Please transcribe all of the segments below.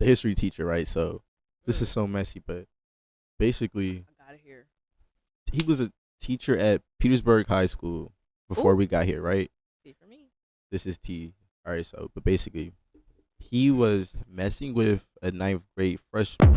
the history teacher, right? So this is so messy, but basically, I got it here. he was a teacher at Petersburg High School before Ooh. we got here, right? See for me. This is T. All right, so but basically, he was messing with a ninth grade freshman.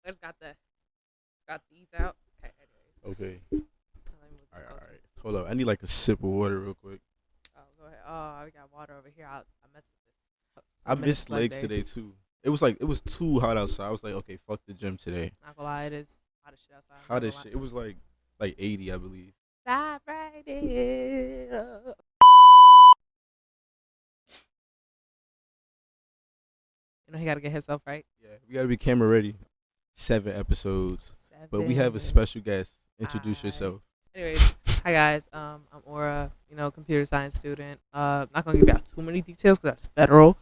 I just got these out. Okay, anyways. Okay. Let me move All this right, all closer. right. Hold up. I need like a sip of water real quick. Oh, go ahead. Oh, I got water over here. I messed with this. I missed legs today too. It was too hot outside. I was like, okay, fuck the gym today. Not gonna lie, it is hot as shit outside. Hot as shit. It was like 80, I believe. Stop right there. You know he gotta get himself right. Yeah, we gotta be camera ready. 7 episodes, but we have a special guest. Introduce yourself. Anyways, hi guys. I'm Aura. Computer science student. Not gonna give you out too many details because that's federal,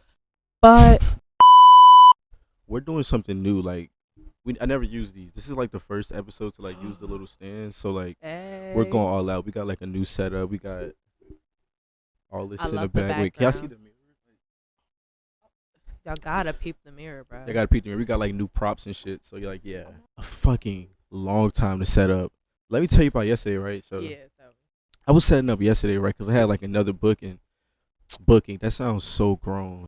but we're doing something new. Like, I never used these. This is like the first episode to like use the little stand. So like, we're going all out. We got like a new setup. We got all this in the back. Wait, can y'all see the mirror? Y'all gotta peep the mirror, bro. Y'all gotta peep the mirror. We got like new props and shit. So you're like, yeah, a fucking long time to set up. Let me tell you about yesterday, right? So yeah, tell me. I was setting up yesterday, right? Because I had like another booking. That sounds so grown.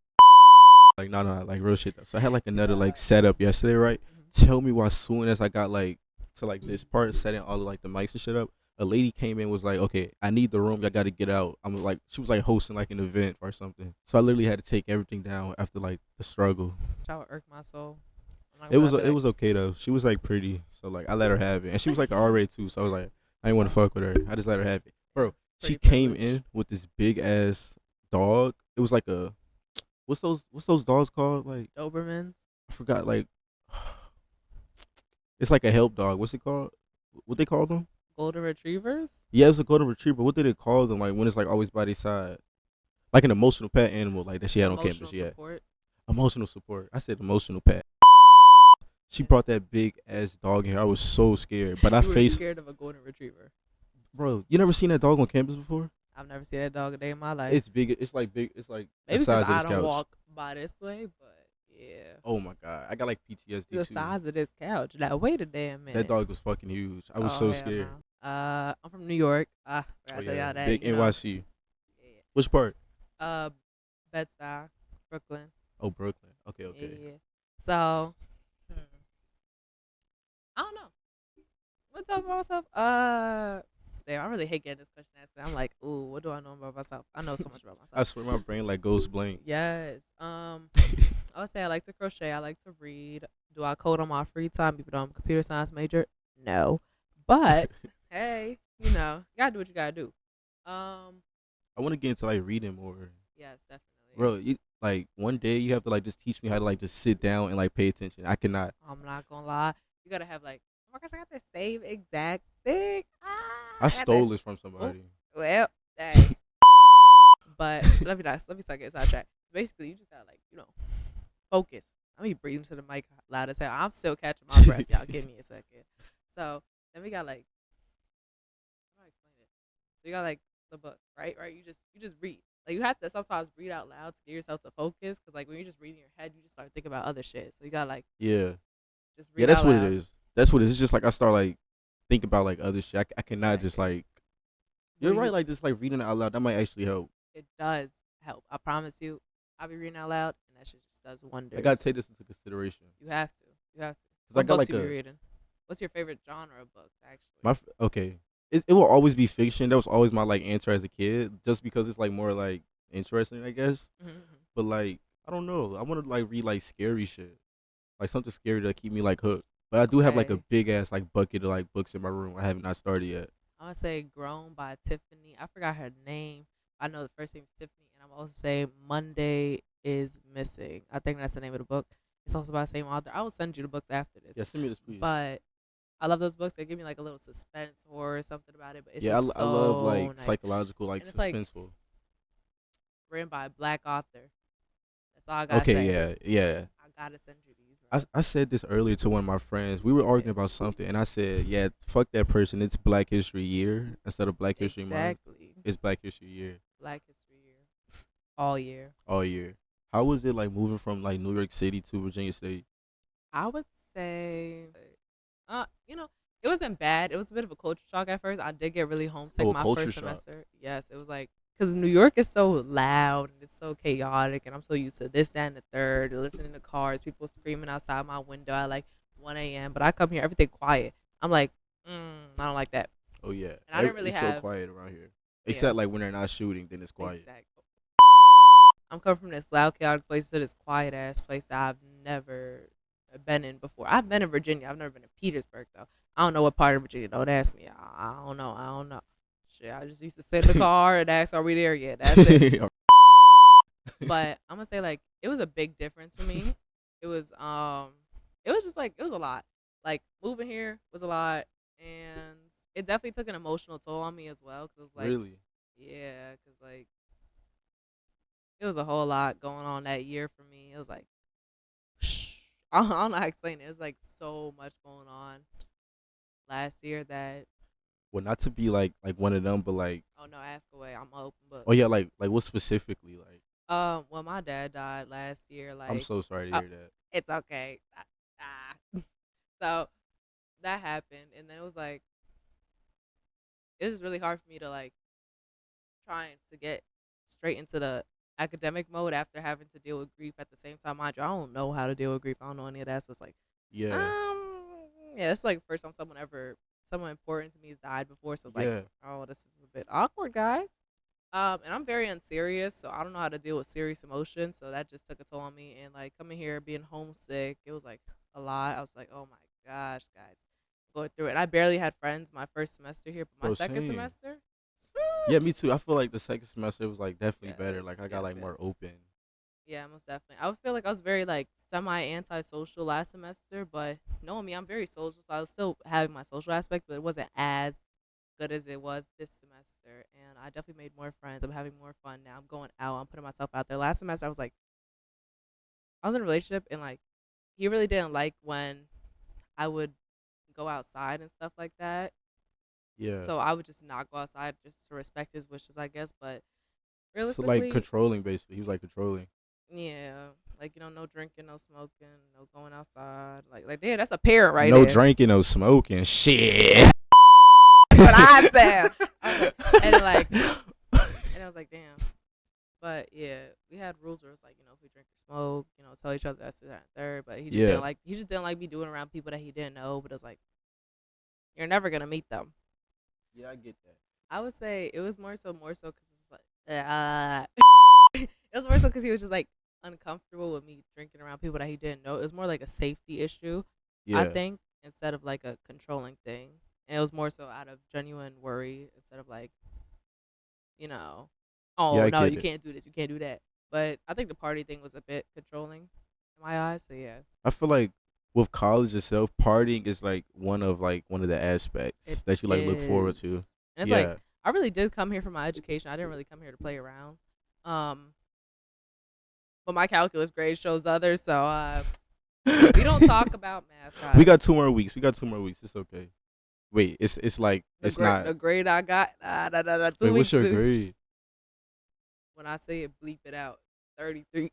Like, no, like real shit though. So I had like another like setup yesterday, right? Mm-hmm. Tell me why as soon as I got like to like this part, setting all of like the mics and shit up, a lady came in, was like, okay, I need the room. Y'all got to get out. I'm like, she was like hosting like an event or something. So I literally had to take everything down after like the struggle. That would irk my soul. It was okay though. She was like pretty, so like I let her have it, and she was like R rated too. So I was like, I didn't want to fuck with her. I just let her have it, bro. She came in with this big ass dog. It was like a what's those dogs called? Like Dobermans. I forgot. Like it's like a help dog. What's it called? What they call them? Golden retrievers. Yeah, it was a golden retriever. What did they call them? Like when it's like always by their side, like an emotional pet animal, like that she had on campus. Yeah, emotional support. I said emotional pet. She brought that big ass dog in here. I was so scared, but I faced scared of a golden retriever. Bro, you never seen that dog on campus before? I've never seen that dog a day in my life. It's big. It's like big. It's like maybe the size of I this don't couch. Walk by this way, but yeah. Oh my god, I got like PTSD the too. Size of this couch. Now wait a damn minute. That dog was fucking huge. I was so scared. No. I'm from New York. I tell y'all that. Big NYC. Yeah. Which part? Bed-Stuy, Brooklyn. Oh, Brooklyn. Okay. Yeah. So, I don't know. What's up about myself? Damn, I really hate getting this question asked. I'm like, ooh, what do I know about myself? I know so much about myself. I swear my brain like goes blank. Yes. I would say I like to crochet. I like to read. Do I code on my free time? Even though I'm a computer science major, no. But hey, you gotta do what you gotta do. I want to get into like reading more. Yes, definitely. Bro, like one day you have to like just teach me how to like just sit down and like pay attention. I cannot. I'm not gonna lie. You gotta have like, oh my gosh, I got the same exact thing. I stole this from somebody. Oh, well, dang. But let me start getting sidetracked. Basically, you just gotta like, focus. I'm be breathing to the mic loud as hell. I'm still catching my breath, y'all. Give me a second. So then we got like, how do I explain it? So you got like the book, right? You just read. Like you have to sometimes read out loud to get yourself to focus, because like when you're just reading in your head, you just start thinking about other shit. So you got like just read that's out what loud. it is. That's what it is. It's just like I start like think about like other shit. I cannot just like. You're right. Like just like reading it out loud, that might actually help. It does help. I promise you. I'll be reading out loud, and that shit just does wonders. I gotta take this into consideration. You have to. Cause I got like you be reading? What's your favorite genre of books, actually? Okay. It will always be fiction. That was always my like answer as a kid, just because it's like more like interesting, I guess. Mm-hmm. But like I don't know. I want to like read like scary shit, like something scary to keep me like hooked. But I do have like a big ass like bucket of like books in my room. I have not started yet. I would say Grown by Tiffany. I forgot her name. I know the first name is Tiffany, and I'm also say Monday is Missing. I think that's the name of the book. It's also by the same author. I will send you the books after this. Yeah, send me this, please. But I love those books. They give me like a little suspense horror or something about it. But it's I love like nice. psychological, like suspenseful. Like, written by a black author. That's all I gotta say. Okay, yeah. I gotta send you these. I said this earlier to one of my friends. We were arguing about something, and I said, "Yeah, fuck that person. It's Black History Year instead of Black History Month. Exactly. It's Black History Year Black History Year. All year. all year." How was it like moving from like New York City to Virginia State? I would say, it wasn't bad. It was a bit of a culture shock at first. I did get really homesick Oh, a my culture first shock. semester. Yes, it was like, because New York is so loud and it's so chaotic, and I'm so used to this, that, and the third, listening to cars, people screaming outside my window at like 1 a.m. But I come here, everything quiet. I'm like, I don't like that. Oh yeah, And I didn't really it's have. so quiet around here. Yeah. Except like when they're not shooting, then it's quiet. Exactly. I'm coming from this loud, chaotic place to this quiet ass place that I've never been in before. I've been in Virginia. I've never been to Petersburg though. I don't know what part of Virginia. Don't ask me. I don't know. I don't know. Shit, I just used to sit in the car and ask, "Are we there yet?" That's it. But I'm gonna say like it was a big difference for me. It was just like it was a lot. Like moving here was a lot, and it definitely took an emotional toll on me as well. Cause it was like, Really? yeah, cause like it was a whole lot going on that year for me. It was like I don't know how to explain it. It was like so much going on last year that Well, not to be like one of them, but like, oh no, ask away. I'm an open book. oh yeah, like what specifically? Like, Well, my dad died last year. Like, I'm so sorry to hear that. it's okay. So that happened, and then it was like it was really hard for me to like trying to get straight into the academic mode after having to deal with grief at the same time. Mind you, I don't know how to deal with grief. I don't know any of that. So it's like, Yeah, yeah, it's like the first time someone important to me has died before. So it's like, yeah. oh, this is a bit awkward, guys. And I'm very unserious, so I don't know how to deal with serious emotions. So that just took a toll on me. And like coming here, being homesick, it was like a lot. I was like, oh my gosh, guys, going through it. And I barely had friends my first semester here, but my Bro, second same. semester, Yeah, me too. I feel like the second semester was like definitely better. Yes, Like I got like more yes. open. yeah, most definitely. I would feel like I was very like semi antisocial last semester, but knowing me, I'm very social, so I was still having my social aspects, but it wasn't as good as it was this semester. And I definitely made more friends. I'm having more fun now. I'm going out. I'm putting myself out there. Last semester, I was like, I was in a relationship, and like, he really didn't like when I would go outside and stuff like that. Yeah. So I would just not go outside just to respect his wishes, I guess. But So realistically, like controlling basically. He was like controlling. yeah, like no drinking, no smoking, no going outside. Like damn, that's a parent right No there. drinking, no smoking. Shit. What I said. And I was like, damn. But yeah, we had rules where it's like, if we drink or smoke, tell each other that's that and third. But he just didn't like me doing around people that he didn't know. But it was like, you're never gonna meet them. Yeah, I get that. I would say it was more so because it was like, it was more so because he was just like uncomfortable with me drinking around people that he didn't know. It was more like a safety issue, Yeah. I think, instead of like a controlling thing. And it was more so out of genuine worry instead of like, oh Yeah, I no, get you it. can't do this, you can't do that. But I think the party thing was a bit controlling in my eyes. So yeah, I feel like with college itself, partying is like one of the aspects it that you like look forward to. is. And it's Yeah. like I really did come here for my education. I didn't really come here to play around. But my calculus grade shows others, so we don't talk about math, guys. We got 2 more weeks. It's okay. Wait, it's like it's not. The grade I got. 2 Wait, what's weeks. your grade? When I say it, bleep it out. 33.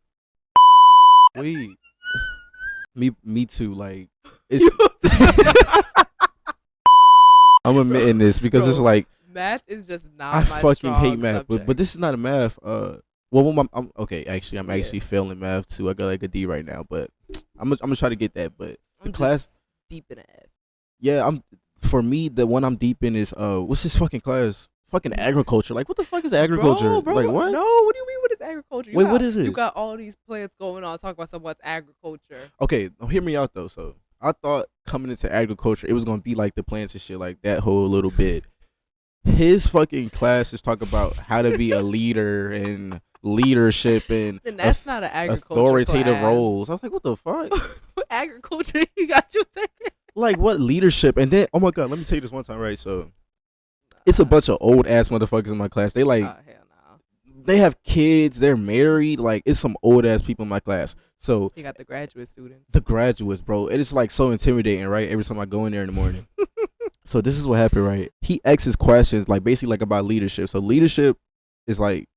Wait. Me too. Like it's. I'm admitting this because it's Bro, like math is just not I my fucking strong hate math, subject. but this is not a math. Well, I'm okay. Actually, I'm Yeah. actually failing math too. I got like a D right now, but I'm gonna try to get that. But I'm class- just deep in it. yeah, for me the one I'm deep in is what's this fucking class? Fucking agriculture. Like what the fuck is agriculture? Bro, like what? No, what do you mean? What is agriculture? Wait, what is it? You got all these plants going on. Talk about what's agriculture. Okay, hear me out though. So I thought coming into agriculture, it was gonna be like the plants and shit, like that whole little bit. His fucking classes talk about how to be a leader and leadership and Then that's not an agriculture authoritative class. roles. I was like, what the fuck? What agriculture you got you thinking? Like what leadership? And then, oh my god, let me tell you this one time, right? So it's a bunch of old ass motherfuckers in my class. They like Oh hell no. they have kids, they're married. Like, it's some old ass people in my class. So You got the graduate students. the graduates, bro, it is like so intimidating, right? Every time I go in there in the morning. So this is what happened, right? He asks questions like basically like about leadership. So leadership is like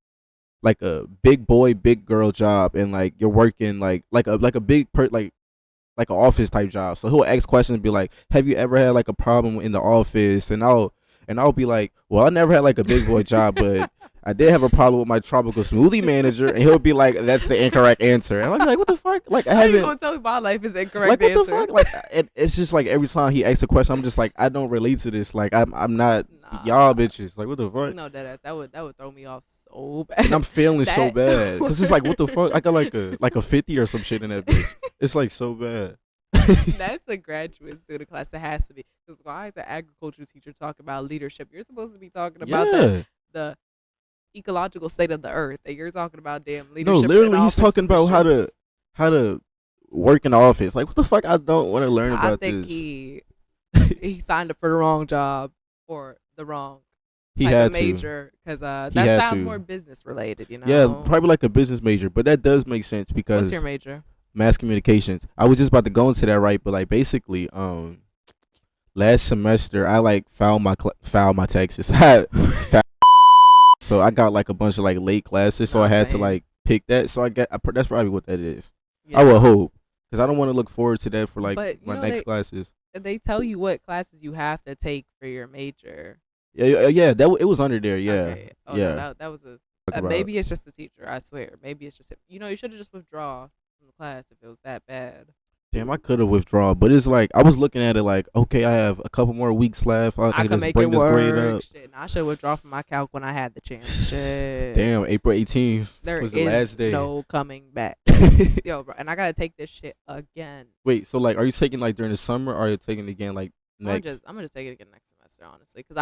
a big boy, big girl job, and like you're working like a big like an office type job. So he'll ask questions and be like, "Have you ever had like a problem in the office?" And I'll be like, "Well, I never had like a big boy job, but I did have a problem with my tropical smoothie manager." And he'll be like, "That's the incorrect answer." And I'll be like, "What the fuck? Like I How you haven't." gonna tell me my life is incorrect Like what answer? the fuck? Like it's just like every time he asks a question, I'm just like, I don't relate to this. Like I'm not y'all bitches. Like what the fuck? No, that would throw me off so bad. And I'm feeling so That- bad because it's like what the fuck? I got like a 50 or some shit in that bitch. It's like so bad. That's a graduate student class. It has to be. Because why is an agriculture teacher talking about leadership? You're supposed to be talking about the ecological state of the earth. And you're talking about damn leadership. No, in literally, he's office talking about positions. how to work in the office. Like what the fuck? I don't want to learn I about think this. he signed up for the wrong job or the wrong He type had of major because had that sounds to. more business related. You know. Yeah, probably like a business major, but that does make sense because What's your major? mass communications. I was just about to go into that, right? But like basically, last semester I like filed my taxes. So I got like a bunch of like late classes, so No, I had to same. like pick that. So that's probably what that is. Yeah. I would hope because I don't want to look forward to that for like But, you my know, next classes. They tell you what classes you have to take for your major. Yeah. It was under there. Yeah, Okay. Oh, yeah. no, that was a. Talk about- Maybe it's just the teacher. I swear. Maybe it's just. You should have just withdraw from the class if it was that bad. Damn, I could have withdrawn, but it's like I was looking at it like, okay, I have a couple more weeks left. I I can could just make bring it this grade work. up. Shit. I should withdraw from my calc when I had the chance. Shit. Damn, April 18th There was is the last day. no coming back. Yo, bro, and I gotta take this shit again. Wait, so like, are you taking like during the summer, or are you taking it again like next? I'm gonna just take it again next semester, honestly, because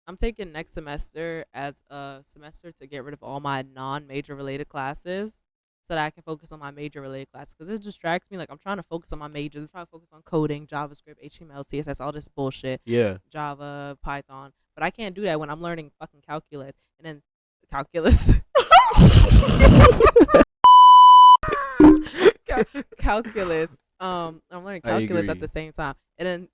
I'm taking next semester as a semester to get rid of all my non-major related classes, so that I can focus on my major related classes. Because it distracts me. Like I'm trying to focus on my majors. I'm trying to focus on coding, JavaScript, HTML, CSS, all this bullshit, Yeah. Java, Python. But I can't do that when I'm learning fucking calculus and then calculus. Calculus. I'm learning calculus at agree. the same time, and then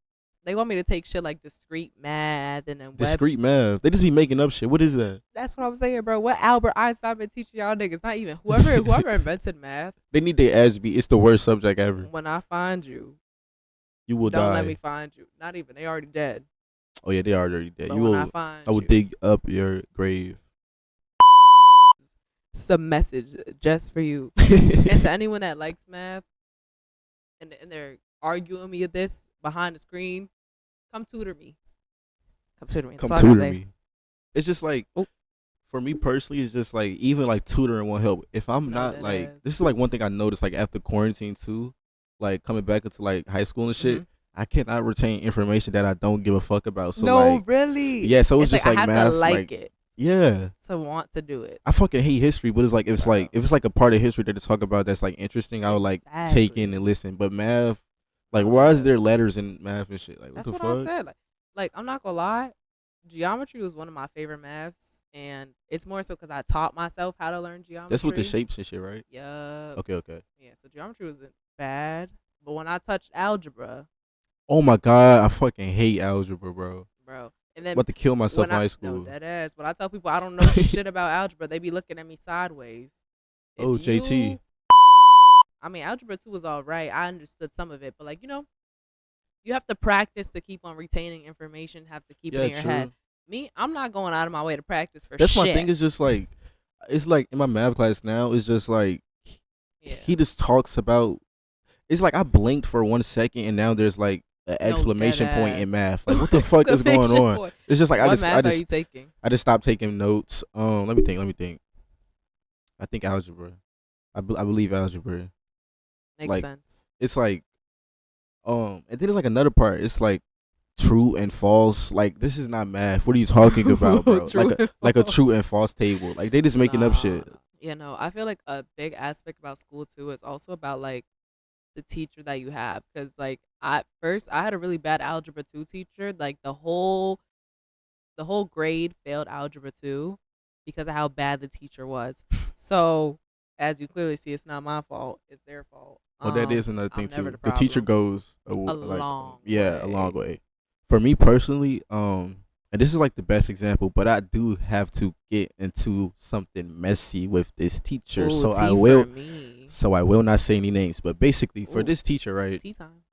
they want me to take shit like discrete math and then web. Discrete math. They just be making up shit. What is that? That's what I'm saying, bro. What Albert Einstein been teaching y'all niggas? Not even whoever invented math. They need their ass beat. It's the worst subject ever. When I find you, You will don't die. let me find you. Not even. They already dead. Oh yeah, they are already dead. But You when will. I find I will you, dig up your grave. some message just for you. And to anyone that likes math and they're arguing me at this behind the screen, come tutor me. Come tutor me. Come That's all I tutor gotta say. me. It's just like, Oh. for me personally, it's just like even like tutoring won't help. If I'm No, not that like, is. this is like one thing I noticed like after quarantine too, like coming back into like high school and shit. Mhm. I cannot retain information that I don't give a fuck about. So No, like, really. yeah, so it's just I like have math, to like like- it yeah. to want to do it. I fucking hate history, but it's like if Bro. it's like a part of history that they talk about that's like interesting, I would like take in Exactly. and listen. But math, like why is there Yes. letters in math and shit? Like what That's the what fuck? I said. Like I'm not gonna lie, geometry was one of my favorite maths, and it's more so because I taught myself how to learn geometry. That's with the shapes and shit, right? Yeah. Okay. Yeah. So geometry wasn't bad, but when I touched algebra, Oh my god, I fucking hate algebra, bro. bro, and then I'm about to kill myself when in high No, school. that ass. When I tell people I don't know shit about algebra, they be looking at me sideways. If Oh, JT. you- I mean, algebra 2 was all right. I understood some of it, but like you have to practice to keep on retaining information. Have to keep it Yeah, in your true. head. Me, I'm not going out of my way to practice for That's shit. my thing. Is just like, it's like in my math class now. It's just like Yeah. he just talks about. It's like I blinked for 1 second and now there's like an No, exclamation point in deadass. math. Like what the fuck is going Exclamation on? point. It's just like What I math are you just taking? I just stopped taking notes. Let me think. I think algebra. I believe algebra. Makes like, sense. It's like, and then there's like another part. It's like true and false. Like this is not math. What are you talking about, bro? True and like a false. true and false table. Like they just making up shit. Nah. I feel like a big aspect about school too is also about like the teacher that you have, because like at first I had a really bad algebra 2 teacher. Like the whole grade failed algebra 2, because of how bad the teacher was. So as you clearly see, it's not my fault. It's their fault. Well, that is another I'm thing never too. the The teacher problem. goes A like long yeah, a long way. way. For me personally, and this is like the best example, but I do have to get into something messy with this teacher. Ooh, So I tea for will me. so I will not say any names, but basically for Ooh, this teacher, right? tea time.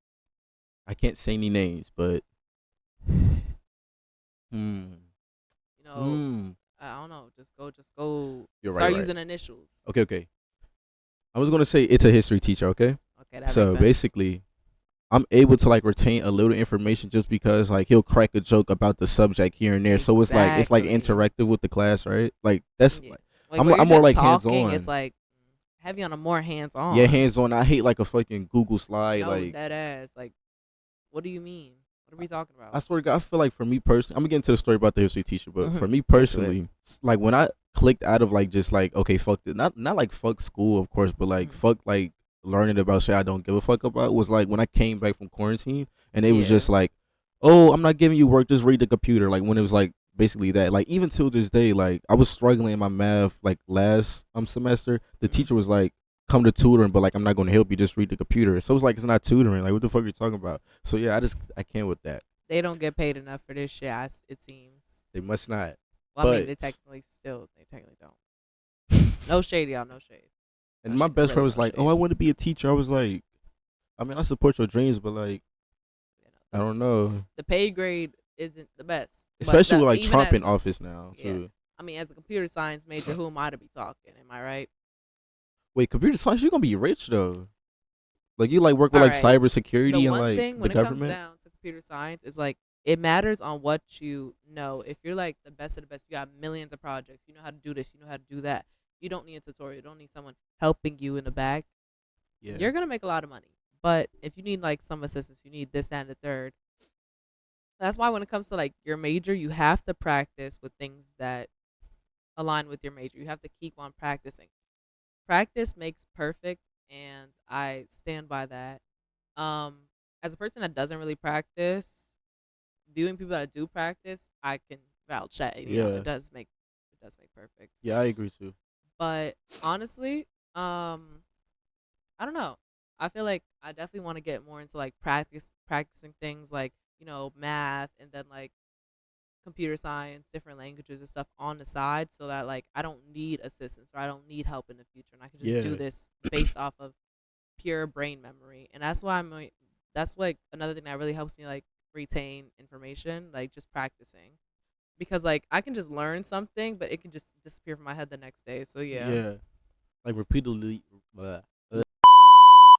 I can't say any names, but hmm, You know, hmm. I don't know. Just go. You're right, Start right. using initials. Okay. I was gonna say it's a history teacher, okay? Okay, that makes So sense. basically, I'm able to like retain a little information just because like he'll crack a joke about the subject here and there. So it's like Exactly. interactive with the class, right? Like that's Yeah. like Like where you're I'm more just like hands talking, it's on. like heavy on a more hands Yeah, on. hands on. I hate like a fucking Google slide. No, Like dead ass. Like, what do you mean? What are we talking I about? swear to God, I feel like for me personally, I'm gonna get into the story about the history teacher, but for me Let's get into it. personally, like when I clicked out of like just like okay, fuck it, not like fuck school, of course, but like fuck like learning about shit I don't give a fuck about was like when I came back from quarantine and it was Yeah. just like, oh, I'm not giving you work, just read the computer. Like when it was like basically that. Like even till this day, like I was struggling in my math like last semester. The teacher was like, come to tutoring, but like I'm not gonna help you, just read the computer. So it's like it's not tutoring. Like what the fuck are you talking about? So yeah, I can't with that. They don't get paid enough for this shit. It seems. They must not. Well, I mean, But they technically don't. No shade, y'all. No shade. and No my shade. best friend Really, was no like, shade. "Oh, I want to be a teacher." I was like, "I mean, I support your dreams, but like, You I know, don't know." the pay grade isn't the best, Especially with like even Trump as in office now yeah, too. I mean, as a computer science major, who am I to be talking? Am I right? Wait, computer science, you're gonna be rich though. Like you like work with All like right. The cybersecurity and one like thing the when it comes government. down to computer science is like it matters on what you know. If you're like the best of the best, you got millions of projects. You know how to do this. You know how to do that. You don't need a tutorial. You don't need someone helping you in the back. Yeah, You're gonna make a lot of money. But if you need like some assistance, you need this, that, and the third. That's why when it comes to like your major, you have to practice with things that align with your major. You have to keep on practicing. Practice makes perfect, and I stand by that. Um, as a person that doesn't really practice, viewing people that do practice, I can vouch that yeah, it does make perfect. yeah. I agree too. But honestly, I don't know. I feel like I definitely want to get more into like practicing things like math and then like computer science, different languages and stuff on the side, so that like I don't need assistance or I don't need help in the future, and I can just do Yeah, this based off of pure brain memory. And that's why that's like another thing that really helps me like retain information, like just practicing, because like I can just learn something, but it can just disappear from my head the next day. So yeah. yeah. Like repeatedly. Blah.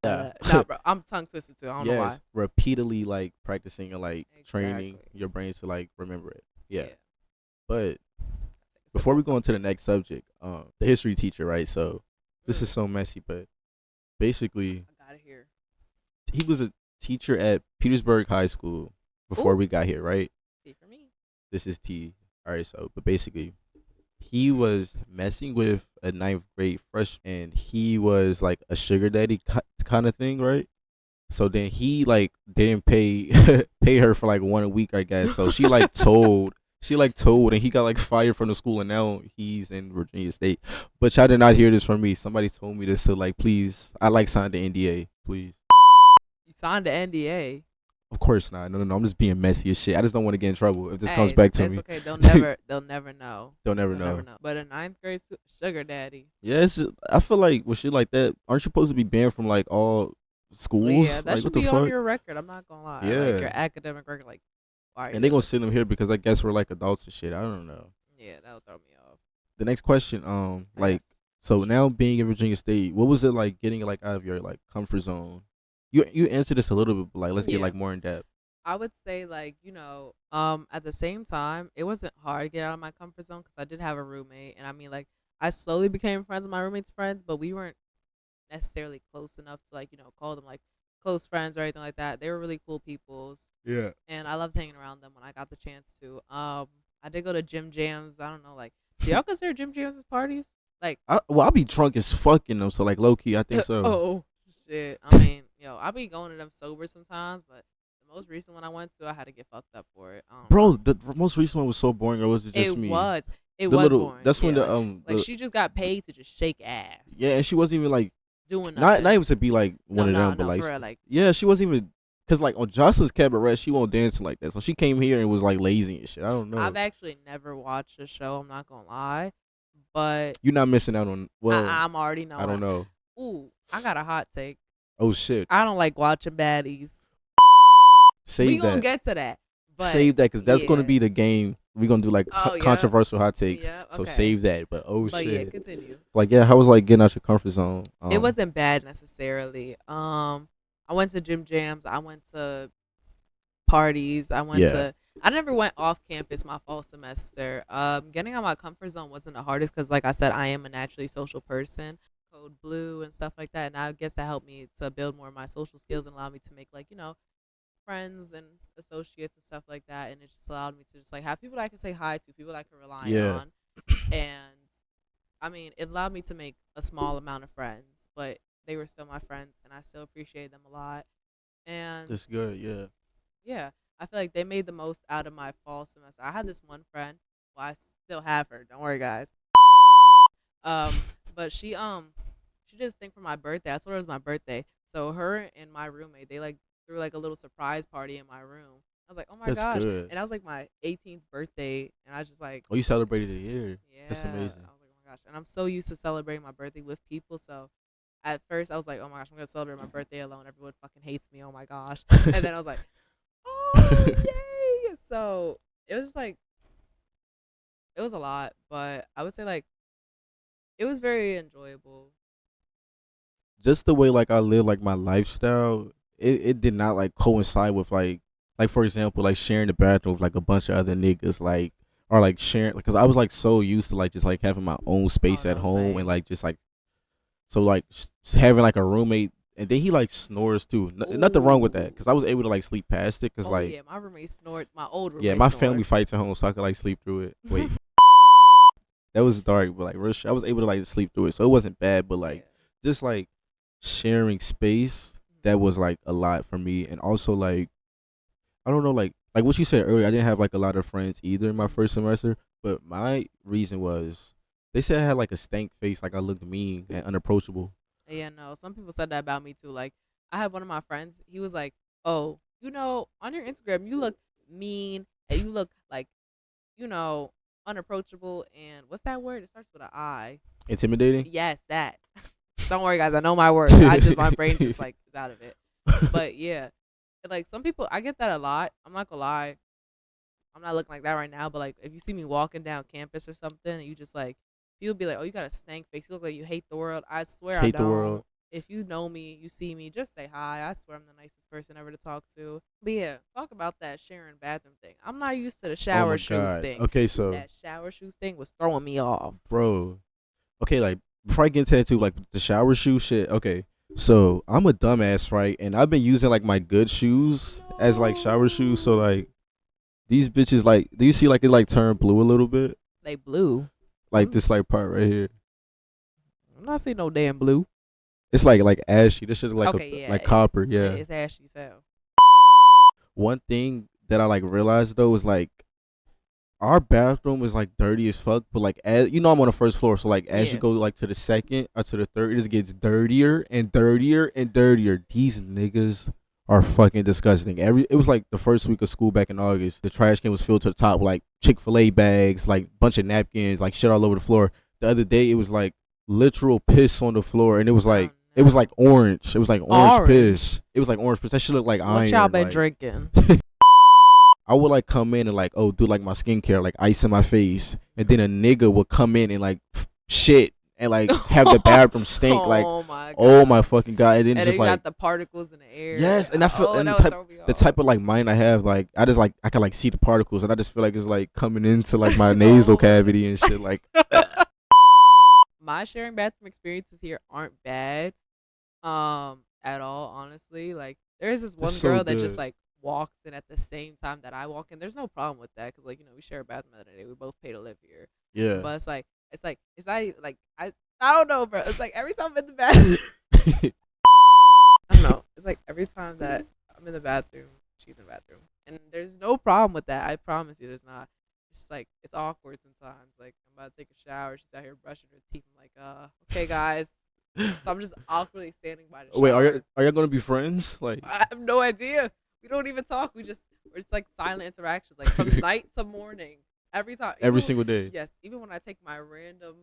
Yeah. Nah, bro, I'm tongue twisted too. I don't know why. Yes, repeatedly like practicing and like training Exactly. your brain to like remember it. Yeah. Yeah. But Take a sip before of we go water. into the next subject, the history teacher, right? So this is Mm, so messy, but basically I got it here. he was a teacher at Petersburg High School before Ooh, we got here, right? see for me. This is T. All right, so but basically he was messing with a ninth grade freshman, and he was like a sugar daddy kind of thing, right? So then he like didn't pay pay her for like 1 week, I guess. So she like told, and he got like fired from the school, and now he's in Virginia State. But y'all did not hear this from me. Somebody told me this, so like please, I like signed the NDA, please. You signed the NDA. Of course not. No. I'm just being messy as shit. I just don't want to get in trouble if this comes Hey, back to it's me. okay. They'll never know. Don't never They'll never know. know. But a ninth grade sugar daddy. Yeah, it's just, I feel like with shit like that, aren't you supposed to be banned from like all Yeah, schools? that Like what should the be on fuck? your record. I'm not gonna lie. Like Yeah. your academic record. Like, why are you And they doing gonna this? send them here because I guess we're like adults and shit. I don't know. Yeah, that'll throw me off. The next question, I like guess. so now being in Virginia State, what was it like getting like out of your like comfort zone? You answered this a little bit, but like let's get Yeah. like more in depth. I would say like at the same time it wasn't hard to get out of my comfort zone because I did have a roommate, and I mean like I slowly became friends with my roommate's friends, but we weren't necessarily close enough to like call them like close friends or anything like that. They were really cool peoples, Yeah. and I loved hanging around them when I got the chance to. I did go to gym jams. I don't know, like, do y'all consider gym jams as parties? Like, I'll be drunk as fuck in them, so like low key, I think so. oh shit. I mean, I'll be going to them sober sometimes, but the most recent one I went to, I had to get fucked up for it. I don't Bro, know. the most recent one was so boring, or was it just It me? was. It The was little boring. that's when Yeah, the she just got paid to just shake ass. yeah, and she wasn't even like doing nothing. not even to be like one of them, but like for real, like yeah, she wasn't even because like on Jocelyn's Cabaret, she won't dance like that. So she came here and was like lazy and shit. I don't know. I've actually never watched the show. I'm not gonna lie, but You're not missing out on. Well, I'm already knowing. I don't know. Ooh, I got a hot take. Oh shit! I don't like watching baddies. Save we that. gonna get to that. But save that because that's yeah. gonna be the game. We're gonna do like controversial hot takes. Yeah, okay. So save that. But shit. Yeah, continue. Like yeah, how was like getting out your comfort zone? It wasn't bad necessarily. I went to gym jams. I went to parties. I went to. I never went off campus my fall semester. Getting out my comfort zone wasn't the hardest because, like I said, I am a naturally social person. Code blue and stuff like that, and I guess that helped me to build more of my social skills and allow me to make like friends and associates and stuff like that. And it just allowed me to just like have people that I can say hi to, people that I can rely on. And I mean, it allowed me to make a small amount of friends, but they were still my friends, and I still appreciate them a lot. And that's good. Yeah. yeah, I feel like they made the most out of my fall semester. I had this one friend. Well, I still have her. Don't worry, guys. But she did this thing for my birthday. I told her it was my birthday. So her and my roommate, they like threw like a little surprise party in my room. I was like, oh my gosh. Good. And that was like my 18th birthday, and I was just like, oh, you celebrated a year. Yeah, that's amazing. I was like, oh my gosh. And I'm so used to celebrating my birthday with people, so at first I was like, oh my gosh, I'm gonna celebrate my birthday alone. Everyone fucking hates me. Oh my gosh. And then I was like, oh yay. So it was just like, it was a lot, but I would say like it was very enjoyable. Just the way like I live like my lifestyle, it did not like coincide with like for example like sharing the bathroom with like a bunch of other niggas like or like sharing because I was like so used to like just like having my own space at home same. and like just like so like having like a roommate and then he like snores too. Nothing wrong with that because I was able to like sleep past it because like yeah, my roommate snored. My old roommate. yeah, my snored. family fights at home so I could like sleep through it. Wait. That was dark, but like real shit, I was able to like sleep through it, so it wasn't bad. But like just like sharing space, that was like a lot for me, and also like I don't know, like what you said earlier, I didn't have like a lot of friends either in my first semester. But my reason was they said I had like a stank face, like I looked mean and unapproachable. Yeah, no. Some people said that about me too. Like I had one of my friends. He was like, "Oh, on your Instagram, you look mean and you look like, unapproachable and what's that word? It starts with an I. Intimidating? Yes, that. Don't worry, guys. I know my words. My brain just like is out of it. But yeah, like some people, I get that a lot. I'm not gonna lie. I'm not looking like that right now. But like, if you see me walking down campus or something, and you just like, people be like, "Oh, you got a stank face. You look like you hate the world." I swear I don't. The world. If you know me, you see me, just say hi. I swear I'm the nicest person ever to talk to. But yeah, talk about that sharing bathroom thing. I'm not used to the shower shoes thing. Okay, so that shower shoes thing was throwing me off, bro. Okay, like before I get into that too, like the shower shoe shit. Okay, so I'm a dumbass, right? And I've been using like my good shoes as like shower shoes. So like these bitches, like, do you see like it like turn blue a little bit? They blue. Like this like part right here. I'm not seeing no damn blue. It's like ashy. This shit is like like copper. Yeah. It's ashy so. One thing that I like realized though is like our bathroom is like dirty as fuck, but like as I'm on the first floor, so like as you go like to the second or to the third, it just gets dirtier and dirtier and dirtier. These niggas are fucking disgusting. It was like the first week of school back in August. The trash can was filled to the top with like Chick-fil-A bags, like bunch of napkins, like shit all over the floor. The other day it was like literal piss on the floor, and it was like orange. It was like orange piss. It was like orange piss. That shit looked like iron. What y'all been like, drinking? I would like come in and like do like my skincare, like ice in my face, and then a nigga would come in and like shit and like have the bathroom stink like oh my fucking god, and then it's just like got the particles in the air. Yes, and I feel and the type of like mind I have, like I just like I can like see the particles, and I just feel like it's like coming into like my nasal cavity and shit like. My sharing bathroom experiences here aren't bad, at all. Honestly, like there's this one girl that just like walks in at the same time that I walk in. There's no problem with that because like we share a bathroom at the day. We both pay to live here. Yeah. But it's not even, like I don't know, bro. It's like every time I'm in the bathroom. I don't know. It's like every time that I'm in the bathroom, she's in the bathroom, and there's no problem with that. I promise you, there's not. It's like it's awkward sometimes. Like about to take a shower. She's out here brushing her teeth. I'm like, okay, guys. So I'm just awkwardly standing by the shower. Wait, are y'all gonna be friends? Like, I have no idea. We don't even talk. We're just like silent interactions, like from night to morning, every time, every single day. Yes, even when I take my random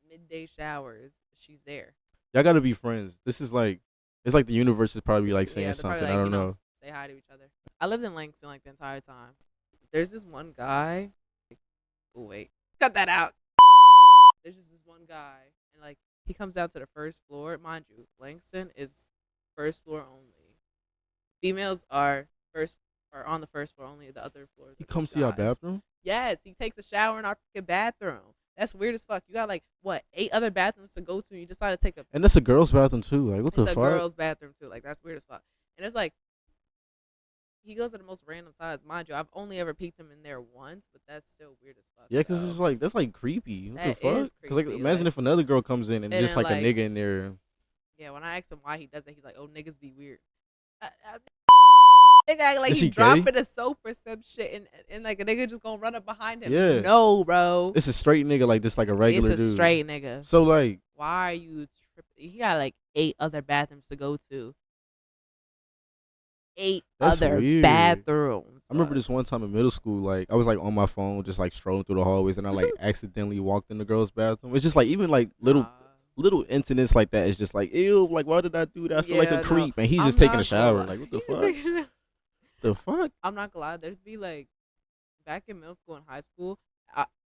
midday showers, she's there. Y'all gotta be friends. This is like, it's like the universe is probably like saying Yeah, they're something. probably I like, don't know. Say hi to each other. I lived in Langston like the entire time. There's this one guy. Oh wait, cut that out. There's just this one guy, and like he comes down to the first floor. Mind you, Langston is first floor only. Females are on the first floor only. The other floors. He comes to your bathroom? Yes, he takes a shower in our freaking bathroom. That's weird as fuck. You got like what 8 other bathrooms to go to, and you decide to take a. And that's a girl's bathroom too. Like, what the fuck? It's a girl's bathroom too. Like, that's weird as fuck. And it's like he goes at the most random times. Mind you, I've only ever peeked him in there once, but that's still weird as fuck. Yeah, because it's like, that's like creepy. What the fuck? Because like, imagine if another girl comes in and just like a nigga in there. Yeah, when I asked him why he does it, he's like, "Oh, niggas be weird." Nigga act like he dropping a soap or some shit, and like a nigga just gonna run up behind him. Yeah. No, bro. It's a straight nigga, like just like a regular dude. It's a straight nigga. So like, why are you tripping? He got like 8 other bathrooms to go to. 8 other bathrooms. I remember this one time in middle school, like I was like on my phone, just like strolling through the hallways, and I like accidentally walked in the girls' bathroom. It's just like even like little incidents like that. It's just like, ew, like why did I do that? I feel like a creep, and he's just taking a shower. Like, what the fuck? The fuck? I'm not gonna lie. There'd be like back in middle school and high school.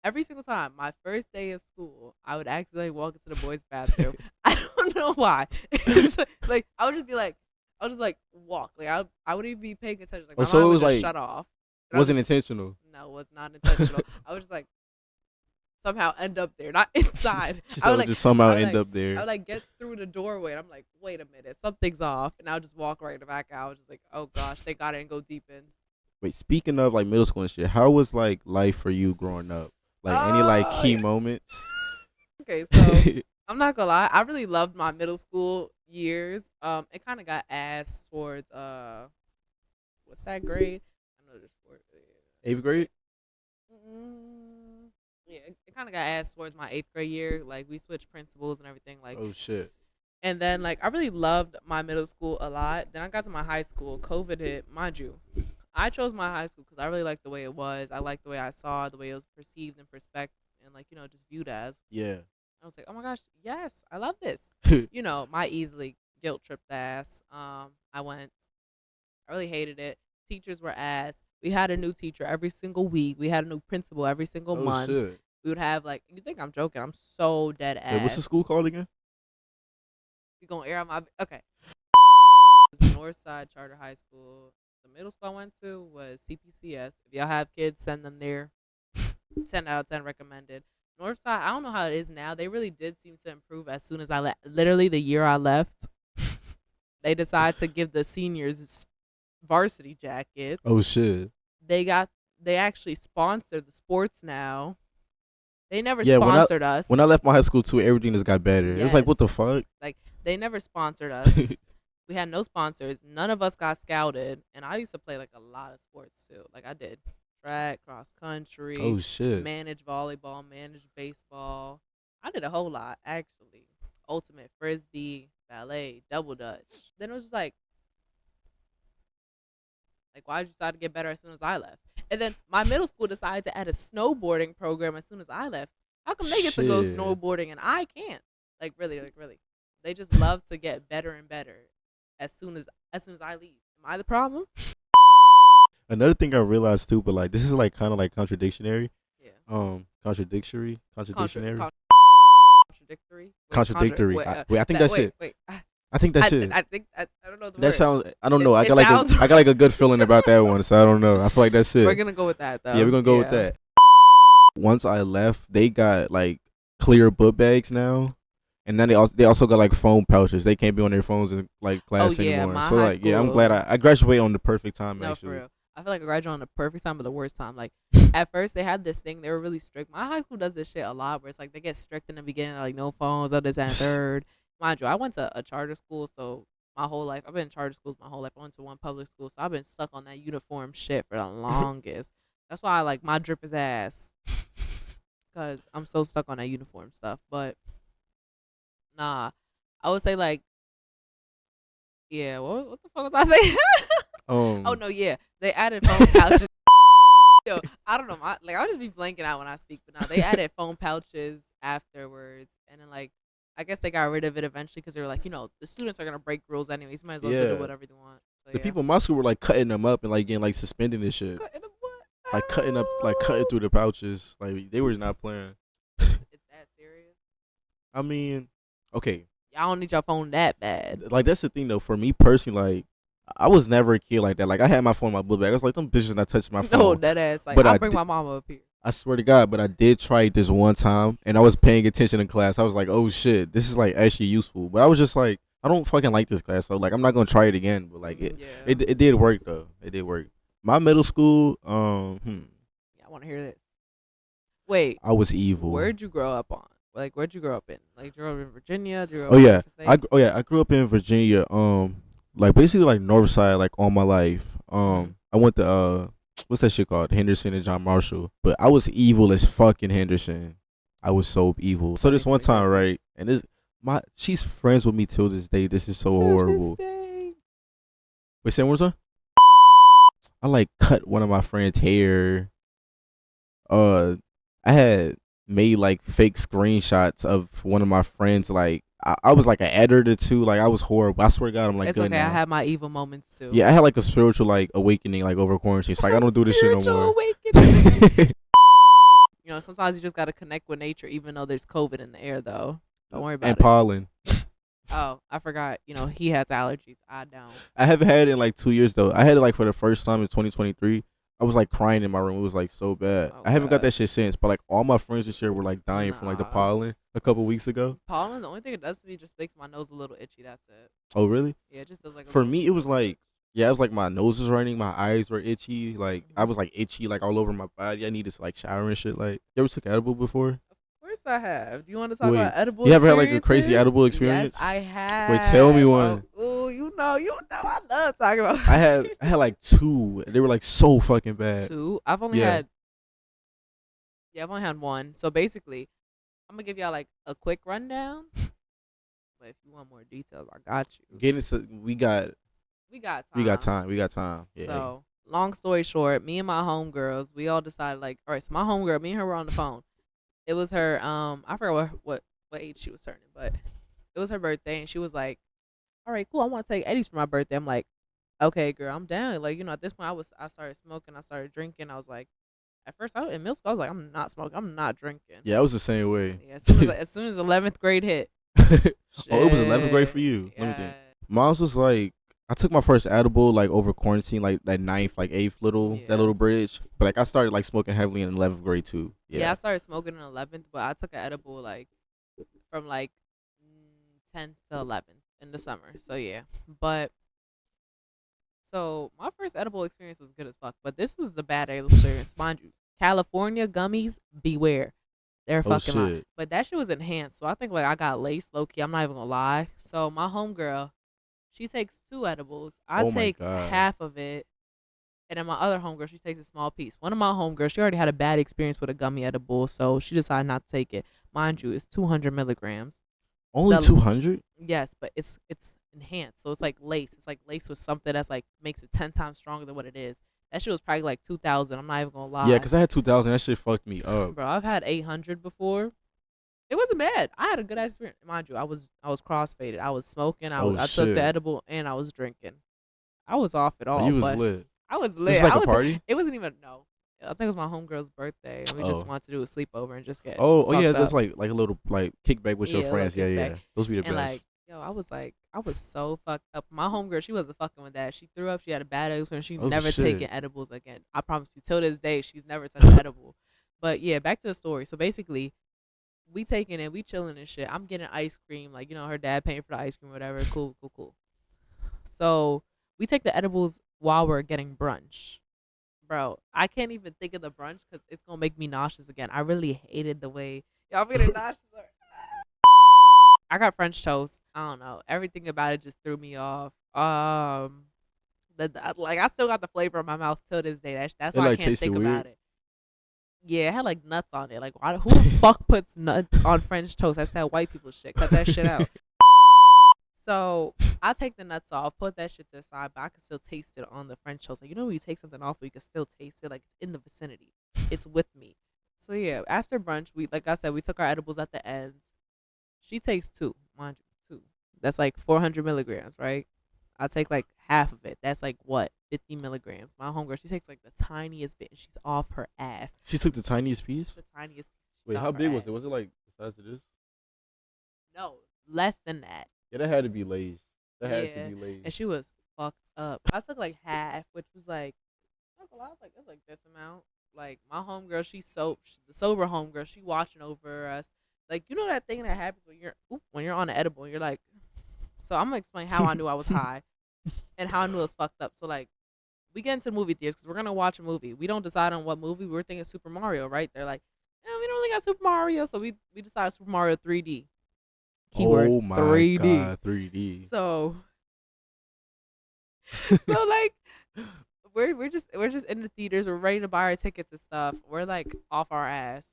Every single time, my first day of school, I would accidentally walk into the boys' bathroom. I don't know why. Like I would just be like, I'll just like walk. Like I wouldn't even be paying attention. Like my mind would just shut off. It wasn't intentional. No, it was not intentional. I would just like somehow end up there, not inside. I would like, just somehow end up there. I would like get through the doorway, and I'm like, wait a minute, something's off, and I'll just walk right back out. I was just like, oh gosh, they got it and go deep in. Wait, speaking of like middle school and shit, how was like life for you growing up? Like any like key moments? Okay, so I'm not gonna lie, I really loved my middle school years. It kind of got ass towards what's that grade? I know this word. 8th grade. Yeah, it kind of got asked towards my 8th grade year. Like we switched principals and everything. Like, oh shit. And then like I really loved my middle school a lot. Then I got to my high school. COVID hit, mind you. I chose my high school because I really liked the way it was. I liked the way I saw the way it was perceived and perspective, and like just viewed as. Yeah. I was like, oh my gosh, yes, I love this. My easily guilt tripped ass. I went. I really hated it. Teachers were ass. We had a new teacher every single week. We had a new principal every single month. Shit. We would have like, you think I'm joking? I'm so dead ass. Hey, what's the school called again? You gonna air out my okay? It was Northside Charter High School. The middle school I went to was CPCS. If y'all have kids, send them there. 10 out of 10 recommended. Northside, I don't know how it is now. They really did seem to improve as soon as I left. Literally the year I left, they decided to give the seniors varsity jackets. Oh shit. They actually sponsor the sports now. They never sponsored us. When I left my high school too, everything just got better. Yes. It was like, what the fuck? Like they never sponsored us. We had no sponsors. None of us got scouted, and I used to play like a lot of sports too. Like I did track, cross country. Oh shit. Managed volleyball, managed baseball. I did a whole lot actually. Ultimate frisbee, ballet, double dutch. Then it was just like why did you decide to get better as soon as I left? And then my middle school decided to add a snowboarding program as soon as I left. How come they get to go snowboarding and I can't? Like really. They just love to get better and better as soon as I leave. Am I the problem? Another thing I realized too, but like this is like kind of like contradictionary. Yeah. Contradictory. Contradictory. Wait, I think that's it. I think that's it. I don't know the word. That sounds. I don't know. I got like a good feeling about that one, so I don't know. I feel like that's it. We're gonna go with that though. Yeah, we're gonna go with that. Once I left, they got like clear book bags now, and then they also got like phone pouches. They can't be on their phones in like class anymore. So like, yeah, I'm glad I graduated on the perfect time. No, actually. for real. I feel like I graduated on the perfect time, but the worst time. Like at first, they had this thing. They were really strict. My high school does this shit a lot, where it's like they get strict in the beginning, like no phones, this and third. Mind you, I went to a charter school, so my whole life, I've been in charter schools my whole life. I went to one public school, so I've been stuck on that uniform shit for the longest. That's why I like my drip is ass. because I'm so stuck on that uniform stuff. But nah, I would say like, yeah. What the fuck was I saying? Oh no, yeah. They added phone pouches. Yo, I don't know. I'll just be blanking out when I speak. But now they added phone pouches afterwards, and then like I guess they got rid of it eventually because they were like, the students are gonna break rules anyways. Might as well do Yeah. whatever they want. So The yeah. people in my school were like cutting them up and like getting like suspended and shit. Cutting them what? Like cutting up, like cutting through the pouches. Like they were not playing. It's that serious. I mean, okay. Y'all don't need your phone that bad. Like that's the thing though. For me personally, like I was never a kid like that. Like I had my phone in my book bag. I was like, them bitches not touching my phone. No, that ass. Like But I'll bring my mama up here. I swear to God, but I did try it this one time, and I was paying attention in class. I was like, "Oh shit, this is like actually useful." But I was just like, "I don't fucking like this class," so like I'm not gonna try it again. But like it did work though. It did work. My middle school, Yeah, I want to hear this. Wait, I was evil. where'd you grow up on? Like, where'd you grow up in? Like, you grew up in Virginia? Oh yeah, I grew up in Virginia. Like basically like North Side, like all my life. I went to what's that shit called? Henderson and John Marshall. But I was evil as fucking Henderson. I was so evil. So this one time, right? And she's friends with me till this day. This is so horrible. Wait, say one more time. I like cut one of my friend's hair. I had made like fake screenshots of one of my friends. Like I was like an editor too. Like I was horrible. I swear to God, I'm like it's good okay. now. I had my evil moments too. Yeah, I had like a spiritual like awakening like over quarantine. It's like I don't do this shit no more. Awakening. Sometimes you just gotta connect with nature, even though there's COVID in the air. Though, don't worry about it. And pollen. Oh, I forgot. He has allergies. I don't. I haven't had it in like 2 years though. I had it like for the first time in 2023. I was like crying in my room. It was like so bad. Oh, I haven't got God. that shit since. But like all my friends this year were like dying from like the Nah. pollen a couple weeks ago. Pollen, the only thing it does to me just makes my nose a little itchy. That's it. Oh really? Yeah, it just does like. For me, it was like it was like my nose was running, my eyes were itchy. Like I was like itchy like all over my body. I needed to like shower and shit. Like you ever took edible before? Of course I have. Do you want to talk about edible? You ever had like a crazy edible experience? Yes, I have. Wait, tell me one. Oh, you know, I love talking about. I had like 2. They were like so fucking bad. 2. I've only had. Yeah, I've only had 1. So basically, I'm gonna give y'all like a quick rundown. But if you want more details, I got you. Get into we got time. Yeah. So long story short, me and my homegirls, we all decided like, all right. So my homegirl, me and her were on the phone. It was her. I forgot what age she was turning, but it was her birthday, and she was like, "All right, cool. I want to take Eddie's for my birthday." I'm like, "Okay, girl, I'm down." Like, at this point, I started smoking, I started drinking. I was like, at first, in middle school, I was like, I'm not smoking, I'm not drinking. Yeah, I was the same way. Yeah, as soon as 11th grade hit. Oh, it was 11th grade for you. Yeah. Let me think. Mine was like I took my first edible like over quarantine, like that 9th, like 8th that little bridge. But like I started like smoking heavily in 11th grade too. Yeah, I started smoking in 11th, but I took an edible like from like 10th to 11th in the summer. So yeah, but so my first edible experience was good as fuck. But this was the bad edible experience, mind you. California gummies, beware. They're fucking lying. But that shit was enhanced. So I think like I got laced low key. I'm not even gonna lie. So my homegirl, she takes 2 edibles. I take half of it. And then my other homegirl, she takes a small piece. One of my homegirls, she already had a bad experience with a gummy edible, so she decided not to take it. Mind you, it's 200 milligrams. Only 200? Yes, but it's enhanced. So it's like lace. It's like lace with something that's like makes it 10 times stronger than what it is. That shit was probably like 2,000. I'm not even gonna lie. Yeah, because I had 2,000. That shit fucked me up. Bro, I've had 800 before. It wasn't bad. I had a good experience. Mind you, I was crossfaded. I was smoking. I took the edible and I was drinking. I was off it all. You was lit. I was lit. It was like a party? It wasn't even I think it was my homegirl's birthday, and we just wanted to do a sleepover and just get. Oh yeah, that's up. like a little like kickback with your friends. Yeah. Those be the and best. I was so fucked up. My homegirl, she wasn't fucking with that. She threw up. She had a bad experience. She never taken edibles again. I promise you, till this day, she's never touched an edible. But yeah, back to the story. So basically, we taking it, we chilling and shit. I'm getting ice cream, like her dad paying for the ice cream, or whatever. Cool. So we take the edibles while we're getting brunch. Bro, I can't even think of the brunch because it's gonna make me nauseous again. I really hated the way y'all getting nauseous. I got French toast. I don't know. Everything about it just threw me off. Like I still got the flavor in my mouth till this day. That's why I can't think about it. Yeah, it had like nuts on it. Like, who the fuck puts nuts on French toast? That's that white people shit. Cut that shit out. So I take the nuts off, put that shit to the side, but I can still taste it on the French toast. Like, you know when you take something off, but you can still taste it, like it's in the vicinity. It's with me. So yeah, after brunch, we like I said, we took our edibles at the ends. She takes two, mind you, two. That's like 400 milligrams, right? I take like half of it. That's like what, 50 milligrams. My homegirl, she takes like the tiniest bit, and she's off her ass. She took the tiniest piece. The tiniest. Wait, how big was it? Was it like the size of this? No, less than that. Yeah, that had to be Lay's. That had to be Lay's. And she was fucked up. I took like half, which was like, not gonna lie, I was like, it's like this amount. Like my homegirl, the sober homegirl, she watching over us. Like, you know that thing that happens when you're on an edible and you're like, so I'm gonna explain how I knew I was high and how I knew it was fucked up. So like, we get into movie theaters because we're gonna watch a movie. We don't decide on what movie. We're thinking Super Mario, right? They're like, we don't really got Super Mario, so we decided Super Mario 3D. Keyword, oh my 3D. God, 3D. So like, we're just in the theaters. We're ready to buy our tickets and stuff. We're like off our ass.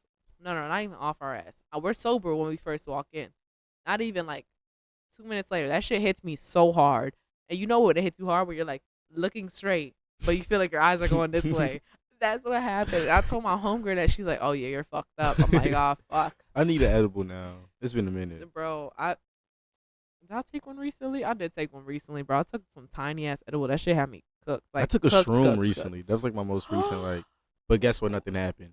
No, not even off our ass. We're sober when we first walk in. Not even like 2 minutes later. That shit hits me so hard. And you know when it hits you hard, where you're like looking straight, but you feel like your eyes are going this way. That's what happened. I told my homegirl that. She's like, "Oh yeah, you're fucked up." I'm like, "Oh fuck." I need an edible now. It's been a minute, bro. Did I take one recently? I did take one recently, bro. I took some tiny ass edible. That shit had me cooked. Like, I took a shroom recently. That was like my most recent. Like, but guess what? Nothing happened.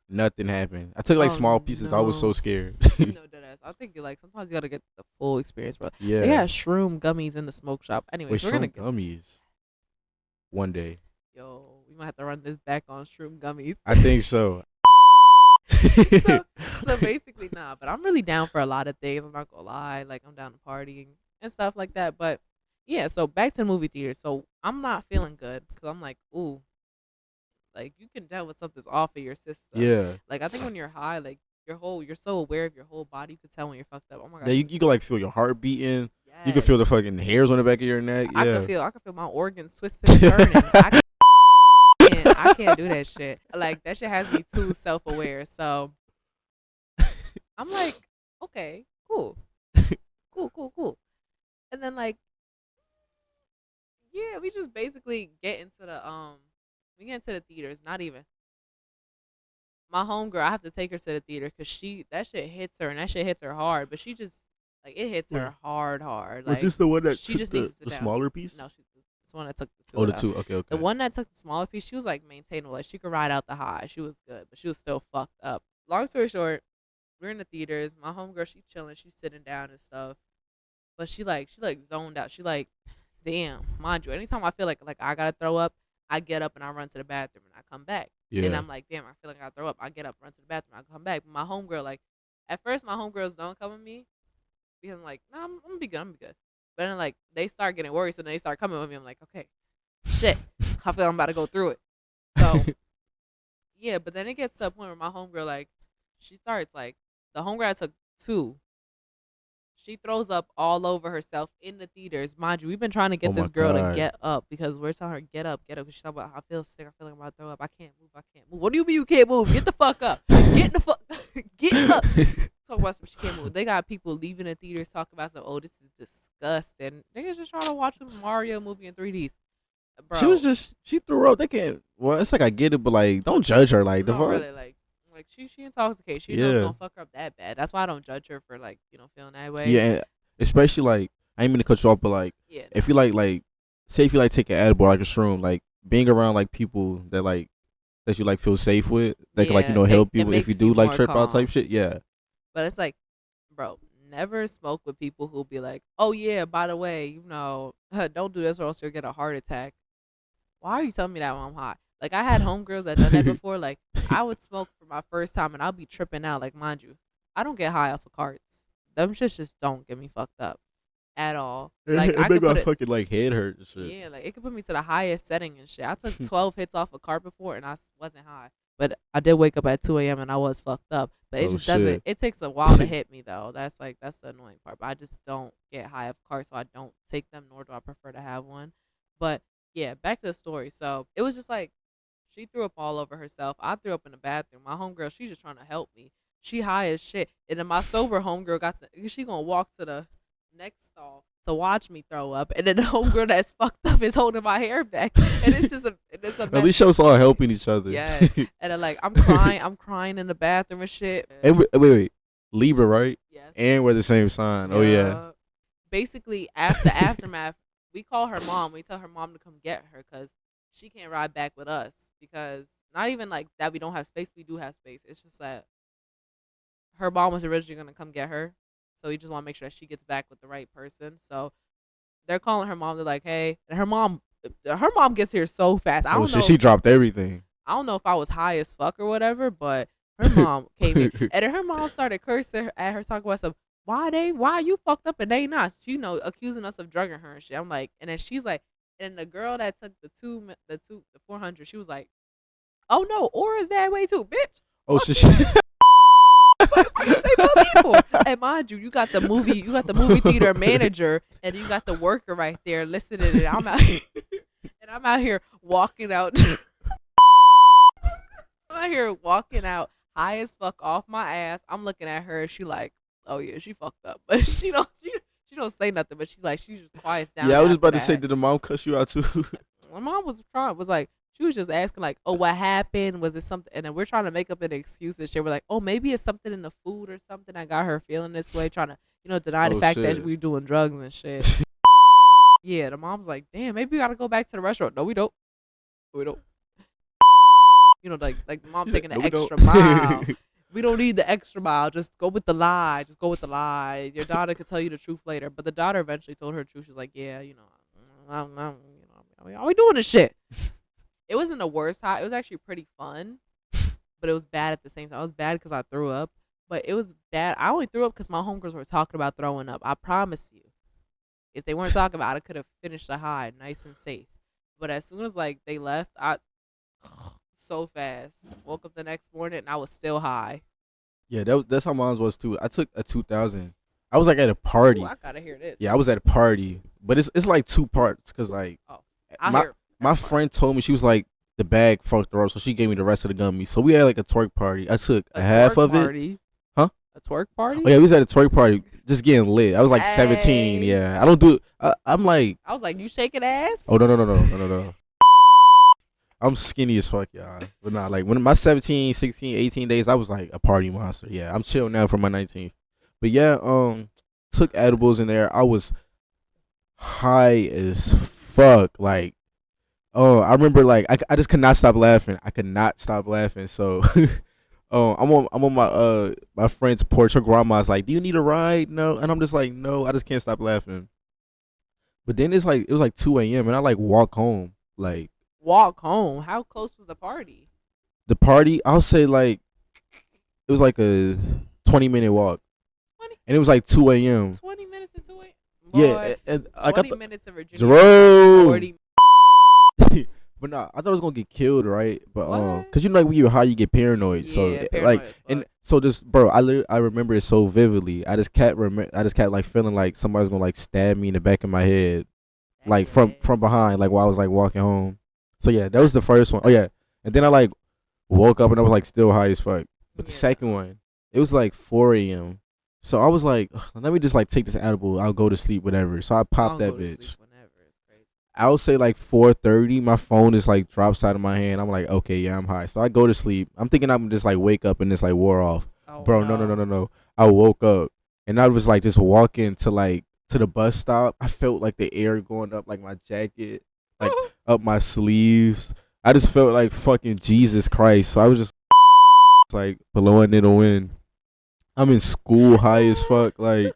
Nothing happened. I took like small pieces. No. I was so scared. No, deadass. I think like sometimes you gotta get the full experience, bro. Yeah. They got shroom gummies in the smoke shop. Anyways, Wait, we're gonna get gummies. One day. Yo, we might have to run this back on shroom gummies. I think so. So basically, nah. But I'm really down for a lot of things. I'm not gonna lie. Like I'm down to partying and stuff like that. But yeah, so back to the movie theater. So I'm not feeling good because I'm like, ooh, like you can tell when something's off of your system. Yeah. Like I think when you're high, like you're so aware of your whole body. You can tell when you're fucked up. Oh my god. Yeah, you can like feel your heart beating. Yes. You can feel the fucking hairs on the back of your neck. Yeah. I can feel my organs twisting and turning. I can't do that shit. Like that shit has me too self-aware. So I'm like, okay, cool. And then like, yeah, we just basically get into the theaters. Not even my homegirl. I have to take her to the theater because that shit hits her and that shit hits her hard. But she just like it hits her hard. Like, was this the one that she took just needs to the sit smaller down. piece? No, it's the one that took the two. Oh, the out. two. Okay. The one that took the smaller piece, she was like maintainable. Like she could ride out the high. She was good, but she was still fucked up. Long story short, we're in the theaters. My homegirl, she chilling. She's sitting down and stuff. But she zoned out. She like, damn, mind you, anytime I feel like I gotta throw up, I get up and I run to the bathroom and I come back. Yeah. And I'm like, damn, I feel like I gotta throw up. I get up, run to the bathroom, I come back. But my homegirl, like, at first my homegirls don't come with me because I'm like, nah, I'm gonna be good. But then like they start getting worried, so then they start coming with me. I'm like, okay, shit, I feel I'm about to go through it. So yeah, but then it gets to a point where my homegirl, like, she starts like the homegirl I took two. She throws up all over herself in the theaters. Mind you, we've been trying to get this girl to get up because we're telling her get up. Because she's talking about, I feel sick. I feel like I'm about to throw up. I can't move. What do you mean you can't move? Get the fuck up. Get up. Talk about some she can't move. They got people leaving the theaters talking about some, oh, this is disgusting. Niggas just trying to watch a Mario movie in 3D. Bro. She threw up. They can't. Well, it's like I get it, but like, don't judge her. Like the fuck. Really, like she intoxicated. She knows it's gonna fuck her up that bad. That's why I don't judge her for like, feeling that way. Yeah, and especially like I ain't mean to cut you off, but like if you like say if you like take an edible like a shroom, like being around like people that you like feel safe with, that can like help you if you do like trip out type shit. Yeah. But it's like, bro, never smoke with people who'll be like, oh yeah, by the way, don't do this or else you'll get a heart attack. Why are you telling me that when I'm high? Like, I had homegirls that done that before. Like, I would smoke for my first time, and I'll be tripping out. Like, mind you, I don't get high off of carts. Them shits just don't get me fucked up at all. Like, it make my fucking, like, head hurt and shit. Yeah, like, it could put me to the highest setting and shit. I took 12 hits off a cart before, and I wasn't high. But I did wake up at 2 a.m., and I was fucked up. But it just doesn't. It takes a while to hit me, though. That's the annoying part. But I just don't get high off carts, so I don't take them, nor do I prefer to have one. But, yeah, back to the story. So, it was just like, She threw up all over herself. I threw up in the bathroom. My homegirl, she just trying to help me. She high as shit. And then my sober homegirl she gonna walk to the next stall to watch me throw up. And then the homegirl that's fucked up is holding my hair back. And it's just it's a At mess. least y'all all helping each other. Yes. And then like I'm crying in the bathroom and shit. And wait. Libra, right? Yes. And we're the same sign. Oh yeah. Basically, after the aftermath, we call her mom. We tell her mom to come get her because she can't ride back with us. Because not even like that we don't have space. We do have space. It's just that her mom was originally gonna come get her, so we just want to make sure that she gets back with the right person. So they're calling her mom. They're like, "Hey," and her mom gets here so fast. I don't know. She dropped everything. I don't know if I was high as fuck or whatever, but her mom came in, and then her mom started cursing at her, talking about some why you fucked up and they not, she accusing us of drugging her and shit. I'm like, and then she's like, and the girl that took the 400, she was like, oh no, Aura's that way too, bitch. Oh shit. What you say about me for? And mind you, you got the movie theater manager, and you got the worker right there listening, and I'm out here walking out. I'm out here walking out high as fuck off my ass. I'm looking at her, and she like, oh yeah, she fucked up, but she don't say nothing, but she just quiets down. Yeah, I was just about to say, did the mom cuss you out too? My mom was like, she was just asking like, oh, what happened? Was it something? And then we're trying to make up an excuse and shit. We're like, oh, maybe it's something in the food or something that got her feeling this way, trying to, deny the fact that we're doing drugs and shit. Yeah, the mom's like, damn, maybe we gotta go back to the restaurant. No, we don't. Like the mom taking the extra mile. We don't need the extra mile. Just go with the lie. Your daughter could tell you the truth later. But the daughter eventually told her the truth. She was like, yeah, are we doing this shit? It wasn't the worst high. It was actually pretty fun, but it was bad at the same time. It was bad because I threw up, but it was bad. I only threw up because my homegirls were talking about throwing up. I promise you. If they weren't talking about it, I could have finished the high nice and safe. But as soon as like they left, I so fast. Woke up the next morning and I was still high. Yeah, that's how mine was too. I took a 2000. I was like at a party. Ooh, I gotta hear this. Yeah, I was at a party, but it's like two parts because like my friend told me, she was like, the bag fucked her up, so she gave me the rest of the gummy. So we had like a twerk party. I took a half of party? It. Huh? A twerk party? Oh yeah, we was at a twerk party, just getting lit. I was like 17. Yeah, I don't do. I'm like. I was like, you shaking ass? Oh no. I'm skinny as fuck, y'all. But nah, like when my 17, 16, 18 days, I was like a party monster. Yeah, I'm chill now for my 19th. But yeah, took edibles in there. I was high as fuck. Like, oh, I remember like I just could not stop laughing. I could not stop laughing. So, I'm on my friend's porch. Her grandma's like, "Do you need a ride?" No, and I'm just like, "No, I just can't stop laughing." But then it was like 2 a.m. and I like walk home. Like, walk home? How close was the party? The party, I'll say like it was like a 20-minute walk. 20? And it was like 2 a.m. 20 minutes to 2 a.m. Yeah, and 20 minutes in Virginia. Jerome. 40. But nah, I thought I was gonna get killed, right? But cause like when you're high, you get paranoid. Yeah, so paranoid and so just bro, I remember it so vividly. I just kept like feeling like somebody's gonna like stab me in the back of my head, like from behind, like while I was like walking home. So yeah, that was the first one. Oh yeah, and then I like woke up and I was like still high as fuck. But the second one, it was like 4 a.m. So I was like, let me just like take this edible. I'll go to sleep, whatever. So I popped that bitch. I would say like 4:30. My phone is like drops out of my hand. I'm like, okay, yeah, I'm high. So I go to sleep. I'm thinking I'm just like wake up and it's like wore off. Oh, bro, no. I woke up and I was like just walking to the bus stop. I felt like the air going up like my jacket, like up my sleeves. I just felt like fucking Jesus Christ. So I was just like blowing it in. I'm in school high as fuck. Like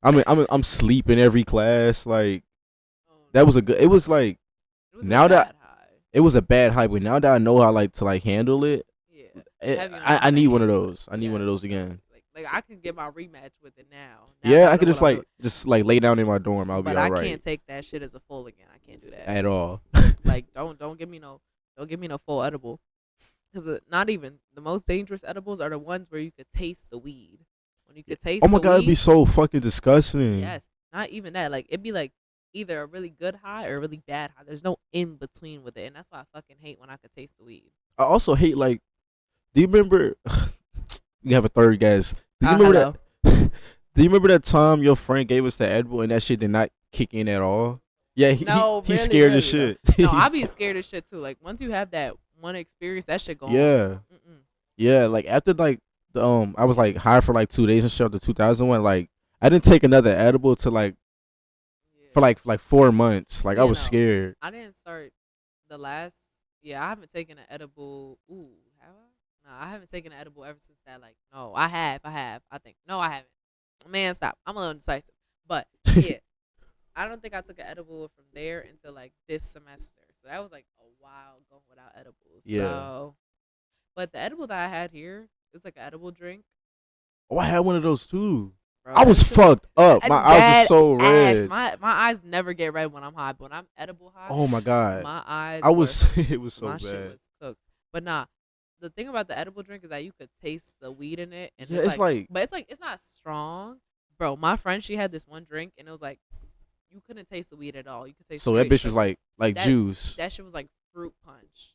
I'm sleeping every class. Like that was it was like now that it was a bad high, but now that I know how like to like handle it, I need one of those. I need one of those again. Like I can get my rematch with it now. Yeah, I could just like lay down in my dorm. I'll be all right. But I can't take that shit as a full again. I can't do that at all. Like don't give me no full edible. Because not even the most dangerous edibles are the ones where you could taste the weed. When you could taste. Oh my god, it'd be so fucking disgusting. Yes, not even that. Like it'd be like either a really good high or a really bad high. There's no in between with it, and that's why I fucking hate when I could taste the weed. I also hate like. Do you remember? You have a third guess. Do you remember Hello. that? Do you remember that time your friend gave us the edible and that shit did not kick in at all? Yeah, No, he's really, scared really, as shit. No, I be scared as shit too. Like once you have that one experience, that shit going. Yeah, yeah. Like after like the I was like high for like 2 days and shit. The 2001, like I didn't take another edible to like for Yeah. like 4 months. Like I Yeah, was no. scared. I didn't start the last. Yeah, I haven't taken an edible. Ooh, have I? No, I haven't taken an edible ever since that. Like, no, I have. I have. I think. No, I haven't. Man, stop. I'm a little indecisive. But yeah, I don't think I took an edible from there until like this semester. So that was like a while going without edibles. Yeah. So, but the edible that I had here, it was like an edible drink. Oh, I had one of those too. Bro, I was that shit fucked up. My eyes were so ass. red. My eyes never get red when I'm high, but when I'm edible high, Oh my god. my eyes. I was. It was so my bad. shit was cooked. But nah, the thing about the edible drink is that you could taste the weed in it, and Yeah, it's like. but it's not strong, bro. My friend, she had this one drink, and it was like you couldn't taste the weed at all. You could taste. So that straight bitch was sugar. like That- juice. That shit was like fruit punch,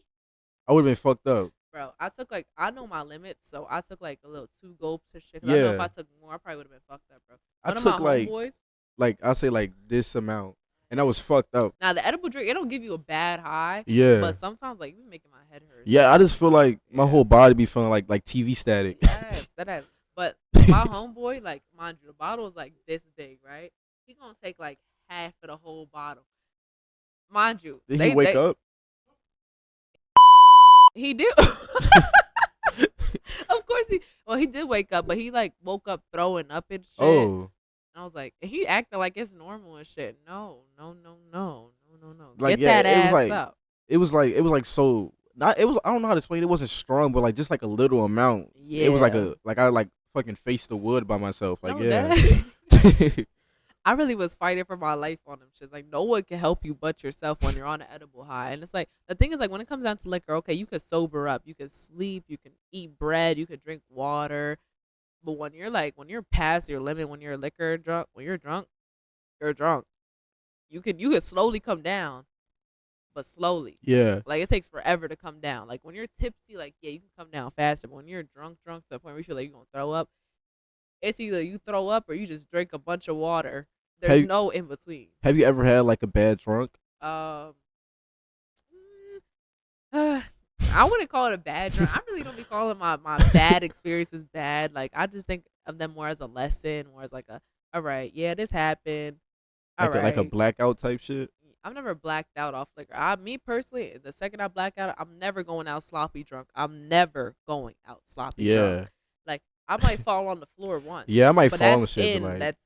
I would have been fucked up. bro. I took like I know my limits, so I took like a little 2 gulps of shit. 'Cause I know if Yeah. I took more, I probably would have been fucked up, bro. I One of took my homeboys. like I say like this amount, and I was fucked up. Now the edible drink, it don't give you a bad high, Yeah. but sometimes like you be making my head hurt. Yeah, I just feel like my Yeah. whole body be feeling like TV static. Yes, that is. But my homeboy, like, mind you, the bottle is like this big, right? He gonna take like half of the whole bottle. Mind you, Did he wake up? He did. Of course he. Well, he did wake up, but he like woke up throwing up and shit. Oh, And I was like, he acted like it's normal and shit. No. Like, Get yeah, that it was ass like- up. it was like so. Not it was. I don't know how to explain. It wasn't strong, but like just like a little amount. Yeah. It was like I like fucking faced the wood by myself. Like No, yeah. that- I really was fighting for my life on them shits. Like no one can help you but yourself when you're on an edible high. And it's like the thing is like when it comes down to liquor, okay, you could sober up, you could sleep, you can eat bread, you could drink water. But when you're past your limit, when you're liquor drunk, when you're drunk, you're drunk. You could slowly come down, but slowly. Yeah. Like it takes forever to come down. Like when you're tipsy, like yeah, you can come down faster. But when you're drunk to the point where you feel like you're gonna throw up, it's either you throw up or you just drink a bunch of water. There's Hey. no in between. Have you ever had like a bad drunk? I wouldn't call it a bad drunk. I really don't be calling my bad experiences bad. Like I just think of them more as a lesson, more as like all right, yeah, this happened. All right. Like a blackout type shit. I've never blacked out off liquor. Me personally, the second I black out, I'm never going out sloppy drunk. I'm never going out sloppy drunk. Yeah. Like I might fall on the floor once. Yeah, I might but fall on that's shit, but, like- that's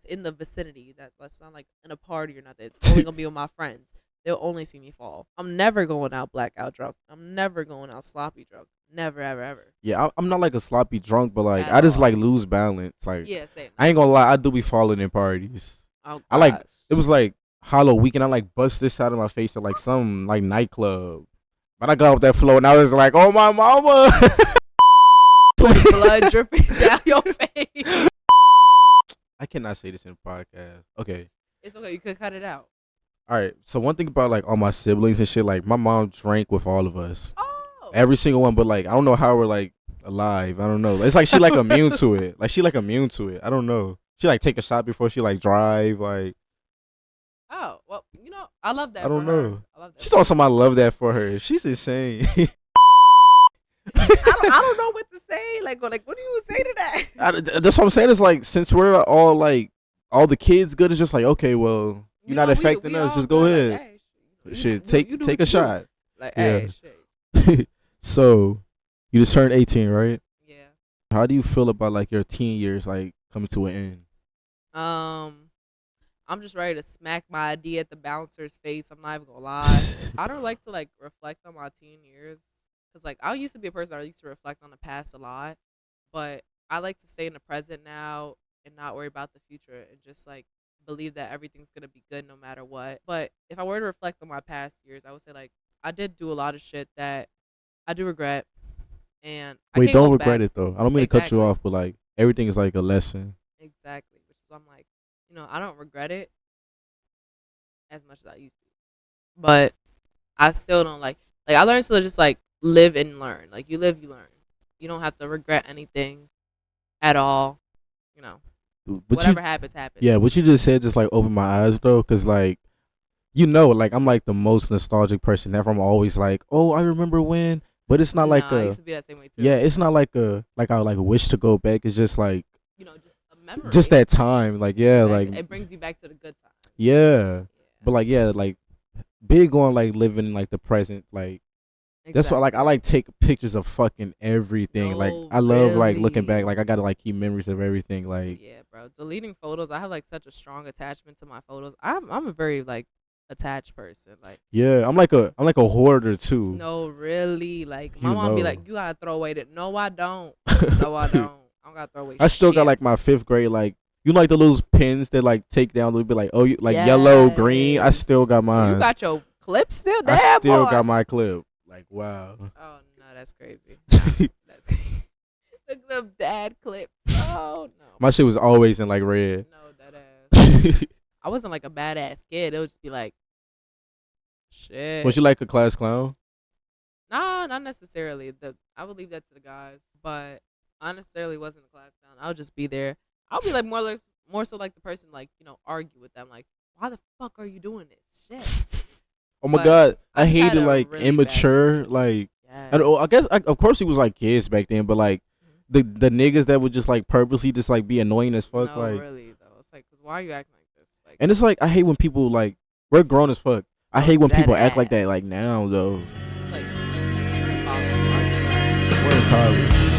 in the vicinity. That's not like in a party or nothing. It's only gonna be with my friends. They'll only see me fall. I'm never going out blackout drunk. I'm never going out sloppy drunk. Never, ever, ever. Yeah, I'm not like a sloppy drunk, but like At I just all. like lose balance. Like Yeah, same. I ain't gonna lie, I do be falling in parties. Oh, I like- gosh. It was like Hollow weekend. I like bust this out of my face at like some like nightclub. But I got off that floor and I was like, oh my mama. Like blood dripping down your face. I cannot say this in a podcast. Okay. It's okay. You could cut it out. All right. So one thing about like all my siblings and shit, like my mom drank with all of us. Oh. Every single one, but like I don't know how we're like alive. I don't know. It's like she like immune to it. Like she like immune to it. I don't know. She like take a shot before she like drive. Like Oh, well, I love that. I don't for her. know. I love that. she's awesome. I love that for her. She's insane. I don't know what to say. Like what do you say to that? That's what I'm saying. Is like since we're all like all the kids good, it's just like okay, well you're not affecting us. all Just go good. ahead. Like, hey, you Shit, do- you do take what a you do. shot. Like, Yeah. hey, shit. So you just turned 18, right? Yeah. How do you feel about like your teen years like coming to an end? I'm just ready to smack my ID at the bouncer's face. I'm not even gonna lie. I don't like to like reflect on my teen years because like I used to be a person that used to reflect on the past a lot, but I like to stay in the present now and not worry about the future and just like believe that everything's gonna be good no matter what. But if I were to reflect on my past years, I would say like I did do a lot of shit that I do regret, and I Wait, can't don't go regret back. it though. I don't mean to cut you Exactly. off, but like everything is like a lesson. Exactly. Which is why I'm like, I don't regret it. as much as I used to. But I still don't like I learned to just like live and learn. Like you live, you learn. You don't have to regret anything at all. You know, But whatever happens, happens. yeah, what you just said just like opened my eyes though, cause like like I'm like the most nostalgic person ever. I'm always like, oh, I remember when, but it's not like I used to be that same way too. yeah, it's not like I like wish to go back. It's just like just a memory. Just that time, like yeah, exactly. like it brings you back to the good times. yeah, but like yeah, like big on like living in like the present, like. Exactly. That's why, like, I like take pictures of fucking everything. No, like, I love like looking back. really? Like, I gotta like keep memories of everything. Like, Yeah, bro. Deleting photos. I have like such a strong attachment to my photos. I'm a very like attached person. Like, yeah, I'm like a hoarder too. no, really. Like, my mom know. be like, "You gotta throw away that." No, I don't. No, I don't. I don't gotta throw away. I still shit. got like my 5th grade like. You like the little pins that like take down a little bit like you like yellow, green. I still got mine. You got your clip still? Damn, I still boy. got my clip. Like wow. Oh no, that's crazy. That's crazy. The dad clips. Oh no. My shit was always in like red. No, that ass. I wasn't like a badass kid. It would just be like, shit. Was you like a class clown? Nah, not necessarily. I would leave that to the guys, but I necessarily wasn't a class clown. I would just be there. I'll be like more so like the person like argue with them like, why the fuck are you doing this shit? Oh my god, I hated like really immature like. Yes. I guess of course he was like kids back then, but like the niggas that would just like purposely just like be annoying as fuck. No, like really though, it's like, 'cause why are you acting like this? Like, and it's like I hate when people like we're grown as fuck. I hate when people act like that ass. like now though. It's like, We're in college.